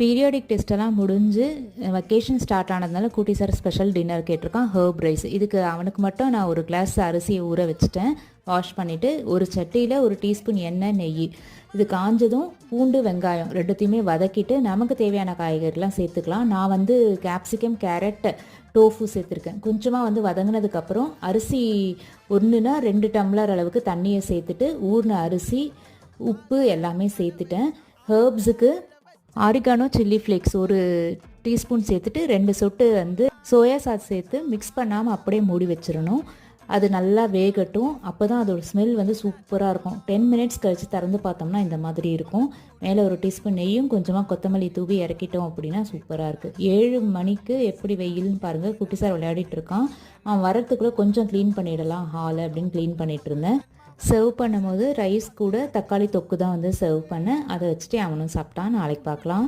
Periodic டெஸ்ட்டெல்லாம் முடிஞ்சு vacation start ஆனதுனால குட்டி சார் ஸ்பெஷல் டின்னர் கேட்டிருக்கான், ஹர்ப் ரைஸ். இதுக்கு அவனுக்கு மட்டும் நான் ஒரு கிளாஸ் அரிசியை ஊற வச்சுட்டேன். வாஷ் பண்ணிவிட்டு ஒரு சட்டியில் ஒரு டீஸ்பூன் எண்ணெய், நெய். இது காஞ்சதும் பூண்டு, வெங்காயம் ரெண்டுத்தையுமே வதக்கிட்டு நமக்கு தேவையான காய்கறிலாம் சேர்த்துக்கலாம். நான் வந்து கேப்சிகம், கேரட், டோஃபு சேர்த்துருக்கேன். கொஞ்சமாக வதங்கினதுக்கப்புறம் அரிசி 1னா 2 டம்ளர் அளவுக்கு தண்ணியை சேர்த்துட்டு ஊறின அரிசி, உப்பு எல்லாமே சேர்த்துட்டேன். ஹர்ப்ஸுக்கு ஆரிகானோ சில்லி ஃப்ளேக்ஸ் ஒரு டீஸ்பூன் சேர்த்துட்டு 2 சொட்டு சோயா சாஸ் சேர்த்து மிக்ஸ் பண்ணாமல் அப்படியே மூடி வச்சிடணும். அது நல்லா வேகட்டும். அப்போ தான் அதோட ஸ்மெல் சூப்பராக இருக்கும். 10 மினிட்ஸ் கழித்து திறந்து பார்த்தோம்னா இந்த மாதிரி இருக்கும். மேலே ஒரு டீஸ்பூன் நெய்யும் கொஞ்சமாக கொத்தமல்லி தூவி இறக்கிட்டோம் அப்படின்னா சூப்பராக இருக்குது. 7 மணிக்கு எப்படி வெயில்னு பாருங்கள். குட்டி சார் விளையாடிட்டு இருக்கான். அவன் வரத்துக்குள்ளே கொஞ்சம் க்ளீன் பண்ணிடலாம் ஹாலை அப்படின்னு க்ளீன் பண்ணிகிட்டு இருந்தேன். சர்வ் பண்ணும்போது ரைஸ் கூட தக்காளி தொக்கு தான் சர்வ் பண்ணேன். அதை வச்சுட்டு அவனும் சாப்பிட்டான். நாளைக்கு பார்க்கலாம்.